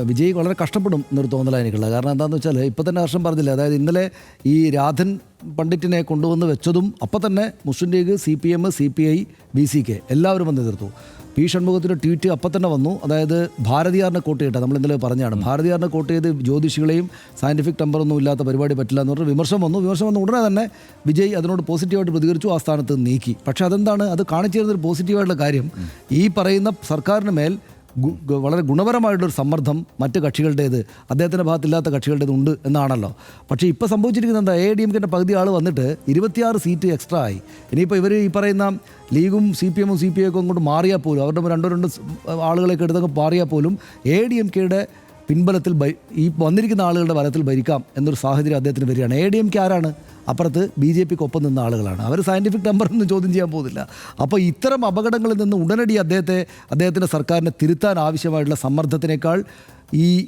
വിജയ് വളരെ കഷ്ടപ്പെടും എന്നൊരു തോന്നലാണ് എനിക്കുള്ളത്. കാരണം എന്താണെന്ന് വെച്ചാൽ ഇപ്പോൾ തന്നെ ഹർഷം പറഞ്ഞില്ല, അതായത് ഇന്നലെ ഈ രാധൻ പണ്ഡിറ്റിനെ കൊണ്ടുവന്ന് വെച്ചതും അപ്പം തന്നെ മുസ്ലിം ലീഗ്, CPM, CPI, BCK എല്ലാവരും വന്ന് എതിർത്തു. പി ഷൺമുഖത്തിൻ്റെ ട്വീറ്റ് അപ്പം തന്നെ വന്നു. അതായത് ഭാരതിയാറിനെ കോട്ട് ചെയ്യട്ടെ, നമ്മൾ ഇന്നലെ പറഞ്ഞാണ്, ഭാരതിയാറിനെ കോട്ട് ചെയ്ത് ജ്യോതിഷികളെയും സയൻറ്റിഫിക് ടെമ്പറൊന്നും ഇല്ലാത്ത പരിപാടി പറ്റില്ല എന്ന് പറഞ്ഞ് വിമർശനം വന്ന ഉടനെ തന്നെ വിജയ് അതിനോട് പോസിറ്റീവായിട്ട് പ്രതികരിച്ചു, ആ സ്ഥാനത്ത് നീക്കി. പക്ഷേ അതെന്താണ്, അത് കാണിച്ചു തരുന്നൊരു പോസിറ്റീവായിട്ടുള്ള കാര്യം, ഈ പറയുന്ന സർക്കാരിന് മേൽ വളരെ ഗുണപരമായിട്ടൊരു സമ്മർദ്ദം മറ്റ് കക്ഷികളുടേത്, അദ്ദേഹത്തിൻ്റെ ഭാഗത്തില്ലാത്ത കക്ഷികളുടേത് ഉണ്ട് എന്നാണല്ലോ. പക്ഷേ ഇപ്പോൾ സംഭവിച്ചിരിക്കുന്നത് എന്താ, ADMKൻ്റെ പകുതി ആൾ വന്നിട്ട് 26 സീറ്റ് എക്സ്ട്രാ ആയി. ഇനിയിപ്പോൾ ഇവർ ഈ പറയുന്ന ലീഗും CPM, CPI ഒക്കെ അങ്ങോട്ട് മാറിയാൽ പോലും, അവരുടെ രണ്ട് ആളുകളൊക്കെ എടുത്തൊക്കെ മാറിയാൽ പോലും ADMKയുടെ പിൻബലത്തിൽ ഈ വന്നിരിക്കുന്ന ആളുകളുടെ ബലത്തിൽ ഭരിക്കാം എന്നൊരു സാഹചര്യം അദ്ദേഹത്തിന് വരികയാണ്. ADMK ആരാണ്? അപ്പുറത്ത് BJPക്ക് ഒപ്പം നിന്ന ആളുകളാണ്. അവർ സയൻറ്റിഫിക് ടെമ്പറൊന്നും ചോദ്യം ചെയ്യാൻ പോകുന്നില്ല. അപ്പോൾ ഇത്തരം അപകടങ്ങളിൽ നിന്ന് ഉടനടി അദ്ദേഹത്തിൻ്റെ സർക്കാരിനെ തിരുത്താൻ ആവശ്യമായിട്ടുള്ള സമ്മർദ്ദത്തിനേക്കാൾ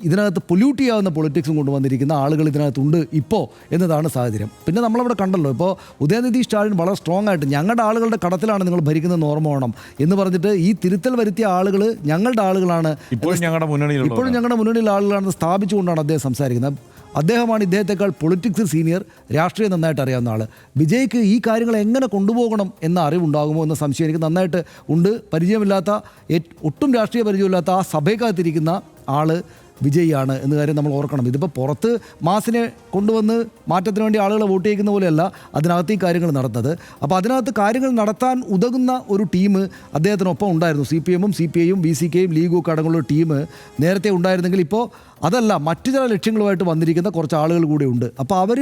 ഇതിനകത്ത് പൊല്യൂട്ട് ചെയ്യാവുന്ന പൊളിറ്റിക്സും കൊണ്ടുവന്നിരിക്കുന്ന ആളുകൾ ഇതിനകത്തുണ്ട് ഇപ്പോൾ എന്നതാണ് സാഹചര്യം. പിന്നെ നമ്മളവിടെ കണ്ടല്ലോ, ഇപ്പോൾ ഉദയനിധി സ്റ്റാലിൻ വളരെ സ്ട്രോങ് ആയിട്ട് ഞങ്ങളുടെ ആളുകളുടെ കടത്തിലാണ് നിങ്ങൾ ഭരിക്കുന്നതെന്ന് ഓർമ്മ വേണം എന്ന് പറഞ്ഞിട്ട് ഈ തിരുത്തൽ വരുത്തിയ ആളുകൾ ഞങ്ങളുടെ ആളുകളാണ്, ഇപ്പോഴും ഞങ്ങളുടെ മുന്നണിയിലെ ആളുകളാണെന്ന് സ്ഥാപിച്ചുകൊണ്ടാണ് അദ്ദേഹം സംസാരിക്കുന്നത്. അദ്ദേഹമാണ് ഇദ്ദേഹത്തെക്കാൾ പൊളിറ്റിക്സിൽ സീനിയർ, രാഷ്ട്രീയം നന്നായിട്ട് അറിയാവുന്ന ആൾ. വിജയ്ക്ക് ഈ കാര്യങ്ങൾ എങ്ങനെ കൊണ്ടുപോകണം എന്ന അറിവുണ്ടാകുമോ എന്ന സംശയം എനിക്ക് നന്നായിട്ട് ഉണ്ട്. പരിചയമില്ലാത്ത, ഒട്ടും രാഷ്ട്രീയ പരിചയമില്ലാത്ത ആ സഭയ്ക്കകത്തിരിക്കുന്ന ആൾ വിജയാണ് എന്ന കാര്യം നമ്മൾ ഓർക്കണം. ഇതിപ്പോൾ പുറത്ത് മാസിനെ കൊണ്ടുവന്ന് മാറ്റത്തിന് വേണ്ടി ആളുകളെ വോട്ട് ചെയ്യിക്കുന്ന പോലെയല്ല അതിനകത്ത് ഈ കാര്യങ്ങൾ നടന്നത്. അപ്പോൾ അതിനകത്ത് കാര്യങ്ങൾ നടത്താൻ ഉതകുന്ന ഒരു ടീം അദ്ദേഹത്തിനൊപ്പം ഉണ്ടായിരുന്നു. CPM, CPI, BCK, ലീഗും ഒക്കെ അടങ്ങുള്ള ടീം നേരത്തെ ഉണ്ടായിരുന്നെങ്കിൽ ഇപ്പോൾ അതല്ല, മറ്റു ചില ലക്ഷ്യങ്ങളുമായിട്ട് വന്നിരിക്കുന്ന കുറച്ച് ആളുകൾ കൂടെ ഉണ്ട്. അപ്പോൾ അവർ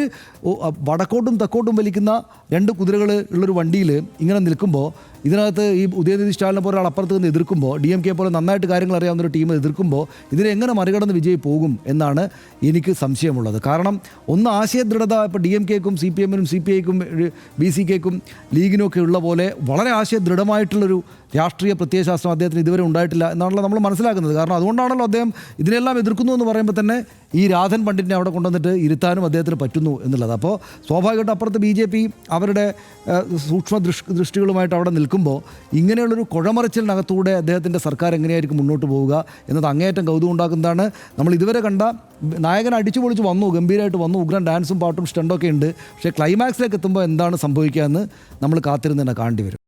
വടക്കോട്ടും തെക്കോട്ടും വലിക്കുന്ന രണ്ട് കുതിരകൾ ഉള്ളൊരു വണ്ടിയിൽ ഇങ്ങനെ നിൽക്കുമ്പോൾ, ഇതിനകത്ത് ഈ ഉദയനിധി സ്റ്റാലിനെ പോലെ ഒരാൾ അപ്പുറത്ത് നിന്ന് എതിർക്കുമ്പോൾ, DMK പോലെ നന്നായിട്ട് കാര്യങ്ങൾ അറിയാവുന്നൊരു ടീം എതിർക്കുമ്പോൾ ഇതിനെ എങ്ങനെ മറികടന്ന് വിജയ് പോകും എന്നാണ് എനിക്ക് സംശയമുള്ളത്. കാരണം ഒന്ന് ആശയദൃഢത ഇപ്പോൾ DMKക്കും CPM-നും CPI-ക്കും BCK-ക്കും ലീഗിനും ഒക്കെ ഉള്ള പോലെ വളരെ ആശയദൃഢമായിട്ടുള്ളൊരു രാഷ്ട്രീയ പ്രത്യയശാസ്ത്രം അദ്ദേഹത്തിന് ഇതുവരെ ഉണ്ടായിട്ടില്ല എന്നാണല്ലോ നമ്മൾ മനസ്സിലാക്കുന്നത്. കാരണം അതുകൊണ്ടാണല്ലോ അദ്ദേഹം ഇതിനെല്ലാം എതിർക്കുന്നു എന്ന് പറയുമ്പോൾ തന്നെ ഈ രാധൻ പണ്ഡിറ്റിനെ അവിടെ കൊണ്ടുവന്നിട്ട് ഇരുത്താനും അദ്ദേഹത്തിന് പറ്റുന്നു എന്നുള്ളത്. അപ്പോൾ സ്വാഭാവികമായിട്ടും അപ്പുറത്ത് BJP അവരുടെ സൂക്ഷ്മ ദൃഷ്ടികളുമായിട്ട് അവിടെ നിൽക്കുമ്പോൾ ഇങ്ങനെയുള്ളൊരു കുഴമറിച്ചിലിനകത്തൂടെ അദ്ദേഹത്തിൻ്റെ സർക്കാർ എങ്ങനെയായിരിക്കും മുന്നോട്ട് പോവുക എന്നത് അങ്ങേയറ്റം കൗതുകം ഉണ്ടാക്കുന്നതാണ്. നമ്മൾ ഇതുവരെ കണ്ട നായകൻ അടിച്ചു പൊളിച്ച് വന്നു, ഗംഭീരമായിട്ട് വന്നു, ഉഗ്രൻ ഡാൻസും പാട്ടും സ്റ്റണ്ടൊക്കെ ഉണ്ട്. പക്ഷേ ക്ലൈമാക്സിലേക്ക് എത്തുമ്പോൾ എന്താണ് സംഭവിക്കുക എന്ന് നമ്മൾ കാത്തിരുന്ന് തന്നെ കാണേണ്ടി വരും.